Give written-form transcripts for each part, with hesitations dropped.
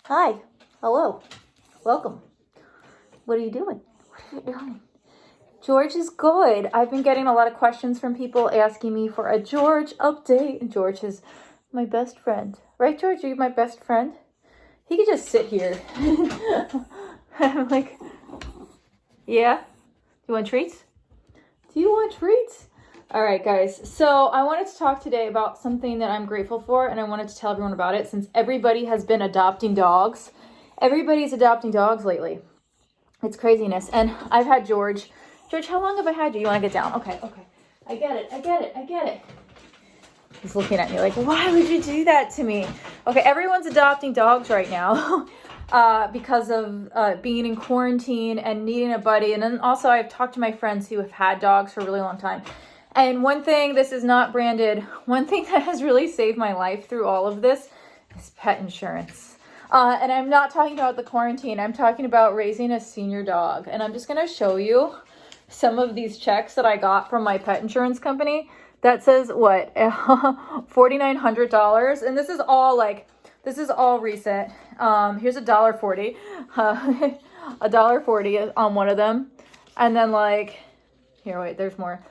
Hi. Hello. Welcome. What are you doing? What are you doing? George is good. I've been getting a lot of questions from people asking me for a George update. And George is my best friend. Right, George? Are you my best friend? He could just sit here. I'm like, yeah? You want treats? Do you want treats? All right, guys. So I wanted to talk today about something that I'm grateful for, and I wanted to tell everyone about it since everybody has been adopting dogs. Everybody's adopting dogs lately. It's craziness. And I've had George. George, how long have I had you? You want to get down? Okay. I get it. He's looking at me like, why would you do that to me? Okay, everyone's adopting dogs right now because of being in quarantine and needing a buddy. And then also I've talked to my friends who have had dogs for a really long time. And one thing, this is not branded, one thing that has really saved my life through all of this is pet insurance. And I'm not talking about the quarantine. I'm talking about raising a senior dog. And I'm just going to show you some of these checks that I got from my pet insurance company. That says what? $4,900. And this is all recent. Here's $1.40. $1.40 on one of them. And then here, wait, there's more.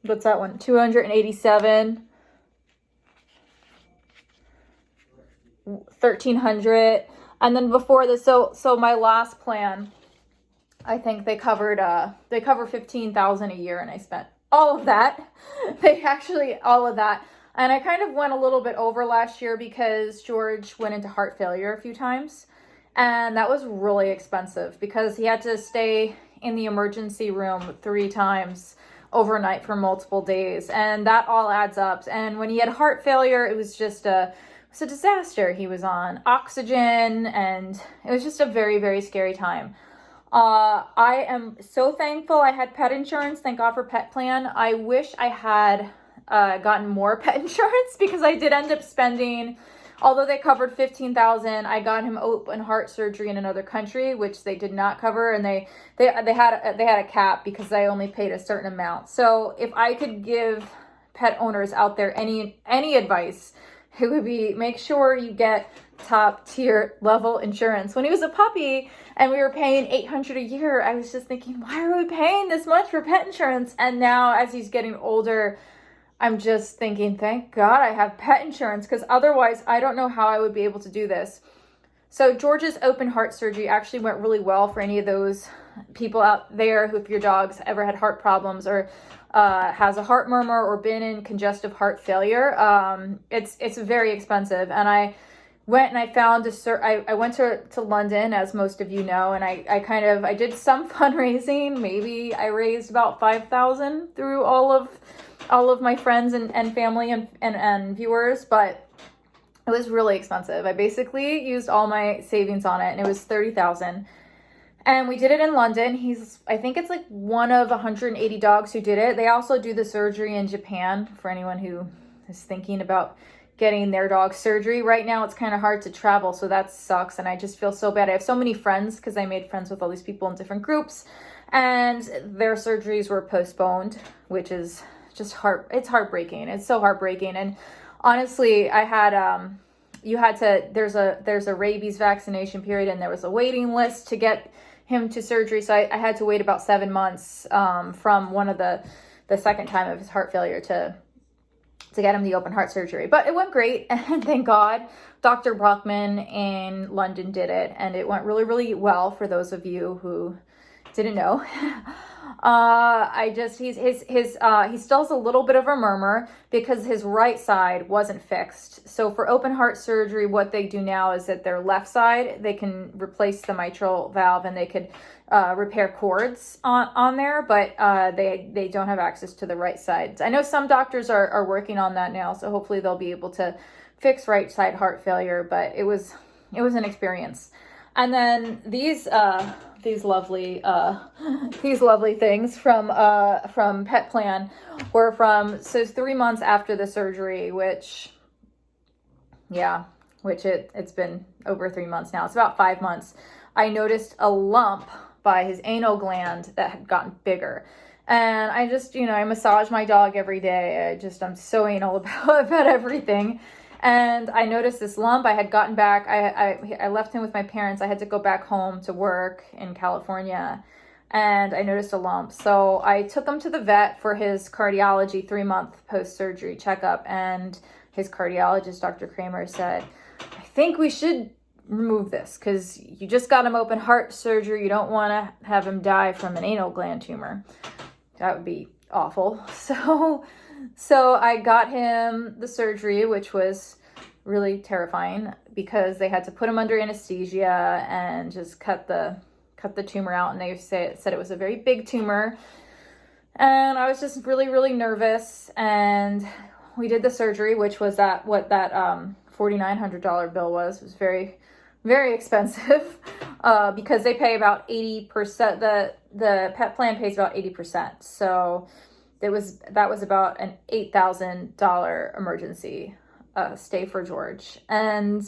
What's that one? 287. 1,300. And then before this, so my last plan, I think they cover 15,000 a year, and I spent all of that. All of that. And I kind of went a little bit over last year because George went into heart failure a few times. And that was really expensive because he had to stay in the emergency room 3 times overnight for multiple days. And that all adds up. And when he had heart failure, it was just a disaster. He was on oxygen, and it was just a very, very scary time. I am so thankful I had pet insurance. Thank God for Pet Plan. I wish I had gotten more pet insurance because I did end up spending, although they covered 15,000, I got him open heart surgery in another country, which they did not cover, and they had a cap because I only paid a certain amount. So if I could give pet owners out there any advice, it would be make sure you get top tier level insurance. When he was a puppy and we were paying $800 a year, I was just thinking, why are we paying this much for pet insurance? And now as he's getting older, I'm just thinking, thank God I have pet insurance, because otherwise I don't know how I would be able to do this. So George's open heart surgery actually went really well for any of those people out there who, if your dog's ever had heart problems or has a heart murmur or been in congestive heart failure. It's very expensive. And I went and I found I went to London, as most of you know, and I did some fundraising. Maybe I raised about 5,000 through all of my friends and family and viewers, but it was really expensive. I basically used all my savings on it, and it was 30,000. And we did it in London. I think it's one of 180 dogs who did it. They also do the surgery in Japan for anyone who is thinking about getting their dog surgery. Right now, it's kind of hard to travel, so that sucks. And I just feel so bad. I have so many friends because I made friends with all these people in different groups, and their surgeries were postponed, which is just it's heartbreaking. It's so heartbreaking. And honestly, I had there's a rabies vaccination period, and there was a waiting list to get him to surgery. So I had to wait about 7 months from one of the second time of his heart failure to get him the open heart surgery. But it went great, and thank God Dr. Brockman in London did it, and it went really, really well for those of you who didn't know. He still has a little bit of a murmur because his right side wasn't fixed. So for open heart surgery, what they do now is that their left side, they can replace the mitral valve, and they could repair cords on there, but they don't have access to the right side. I know some doctors are working on that now, so hopefully they'll be able to fix right side heart failure, but it was an experience. And then these lovely things from Pet Plan were so 3 months after the surgery, which it's been over 3 months now. It's about 5 months. I noticed a lump by his anal gland that had gotten bigger. And I just, I massage my dog every day. I'm so anal about everything. And I noticed this lump. I had gotten back. I left him with my parents. I had to go back home to work in California. And I noticed a lump. So I took him to the vet for his cardiology 3-month post-surgery checkup. And his cardiologist, Dr. Kramer, said, I think we should remove this because you just got him open heart surgery. You don't want to have him die from an anal gland tumor. That would be awful. So I got him the surgery, which was really terrifying because they had to put him under anesthesia and just cut the tumor out. And they said it was a very big tumor. And I was just really, really nervous. And we did the surgery, which was what that $4,900 bill was. It was very, very expensive because they pay about 80%. The pet plan pays about 80%. So that was about an $8,000 emergency stay for George. And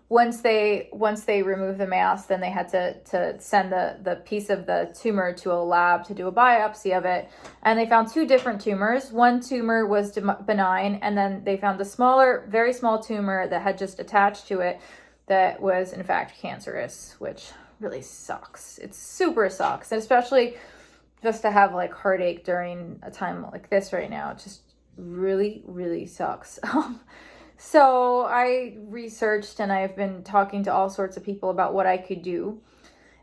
once they removed the mass, then they had to send the piece of the tumor to a lab to do a biopsy of it. And they found 2 different tumors. One tumor was benign, and then they found a smaller, very small tumor that had just attached to it that was in fact cancerous, which really sucks. It super sucks, and especially just to have like heartache during a time like this right now. It just really, really sucks. So I researched and I've been talking to all sorts of people about what I could do.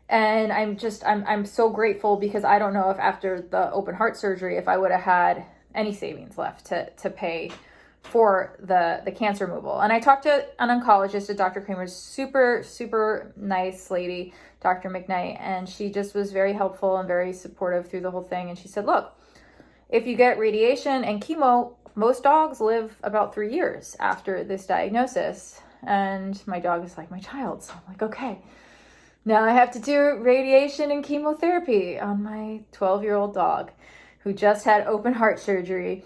And I'm so grateful because I don't know if after the open heart surgery, if I would have had any savings left to pay for the cancer removal. And I talked to an oncologist at Dr. Kramer's, super, super nice lady, Dr. McKnight, and she just was very helpful and very supportive through the whole thing. And she said, look, if you get radiation and chemo, most dogs live about 3 years after this diagnosis. And my dog is like my child. So I'm like, okay, now I have to do radiation and chemotherapy on my 12-year-old dog who just had open heart surgery.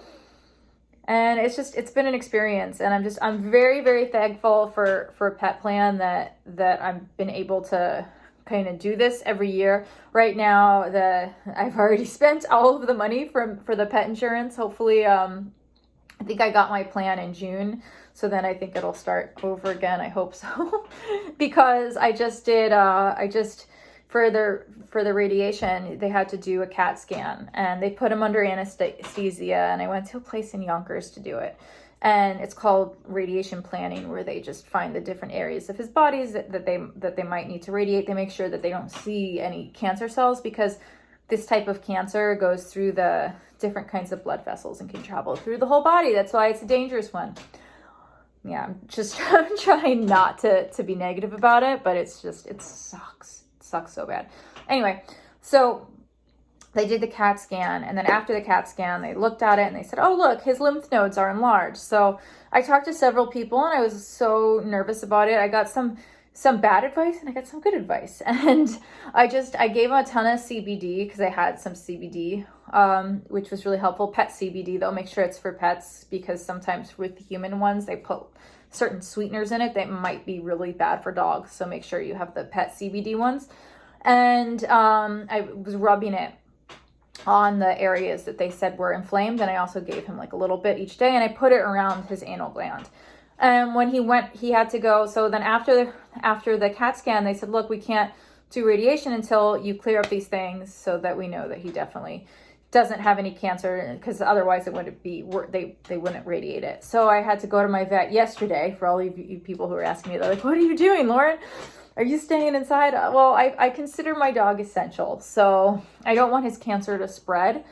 And it's been an experience, and I'm very, very thankful for a pet plan that I've been able to kind of do this every year. Right now, I've already spent all of the money for the pet insurance. Hopefully, I think I got my plan in June, so then I think it'll start over again. I hope so, because I just for the radiation, they had to do a CAT scan, and they put him under anesthesia, and I went to a place in Yonkers to do it. And it's called radiation planning, where they just find the different areas of his bodies that they might need to radiate. They make sure that they don't see any cancer cells, because this type of cancer goes through the different kinds of blood vessels and can travel through the whole body. That's why it's a dangerous one. Yeah, I'm trying not to be negative about it, but it sucks. Sucks so bad. Anyway, so they did the CAT scan, and then after the CAT scan, they looked at it and they said, oh, look, his lymph nodes are enlarged. So I talked to several people, and I was so nervous about it. I got some bad advice and I got some good advice. And I gave him a ton of CBD because I had some CBD, which was really helpful. Pet CBD, though, make sure it's for pets, because sometimes with human ones, they put certain sweeteners in it that might be really bad for dogs. So make sure you have the pet CBD ones. And I was rubbing it on the areas that they said were inflamed. And I also gave him like a little bit each day, and I put it around his anal gland. And when he went, he had to go. So then after the CAT scan, they said, look, we can't do radiation until you clear up these things so that we know that he definitely doesn't have any cancer, because otherwise it wouldn't be, they wouldn't radiate it. So I had to go to my vet yesterday. For all of you people who are asking me, they're like, what are you doing, Lauren? Are you staying inside? Well, I consider my dog essential, so I don't want his cancer to spread.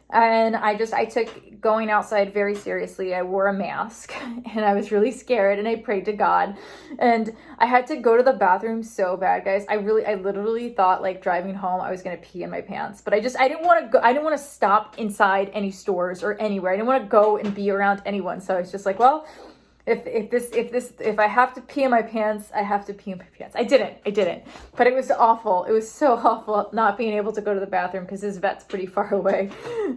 And I took going outside very seriously. I wore a mask, and I was really scared, and I prayed to God, and I had to go to the bathroom so bad, guys. I literally thought, like, driving home, I was going to pee in my pants, but I didn't want to go. I didn't want to stop inside any stores or anywhere. I didn't want to go and be around anyone. So I was just like, well, if I have to pee in my pants, I have to pee in my pants. I didn't, but it was awful. It was so awful not being able to go to the bathroom because his vet's pretty far away.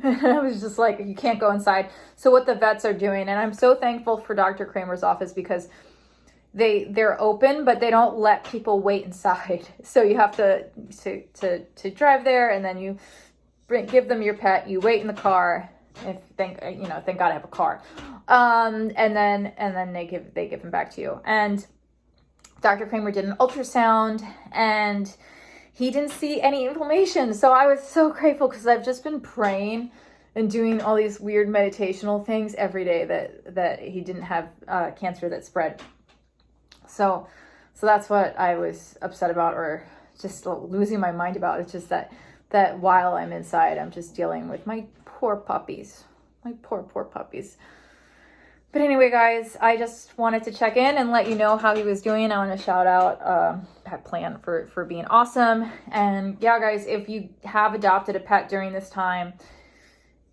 And I was just like, you can't go inside. So what the vets are doing, and I'm so thankful for Dr. Kramer's office, because they're open, but they don't let people wait inside. So you have to drive there, and then you give them your pet, you wait in the car, thank God I have a car. And then they give him back to you. And Dr. Kramer did an ultrasound and he didn't see any inflammation. So I was so grateful because I've just been praying and doing all these weird meditational things every day that he didn't have cancer that spread. So that's what I was upset about, or just losing my mind about. It's just that while I'm inside, I'm just dealing with my poor puppies. My poor puppies. But anyway, guys, I just wanted to check in and let you know how he was doing. I want to shout out Pet Plan for being awesome. And yeah, guys, if you have adopted a pet during this time,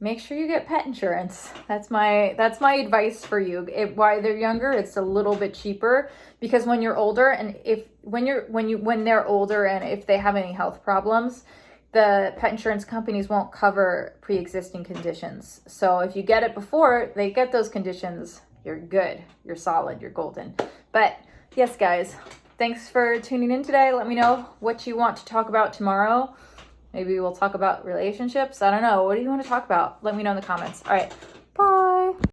make sure you get pet insurance. That's my advice for you. While they're younger, it's a little bit cheaper, because when you're older, and when they're older and if they have any health problems, the pet insurance companies won't cover pre-existing conditions. So if you get it before they get those conditions, you're good, you're solid, you're golden. But yes, guys, thanks for tuning in today. Let me know what you want to talk about tomorrow. Maybe we'll talk about relationships. I don't know. What do you want to talk about? Let me know in the comments. All right. Bye.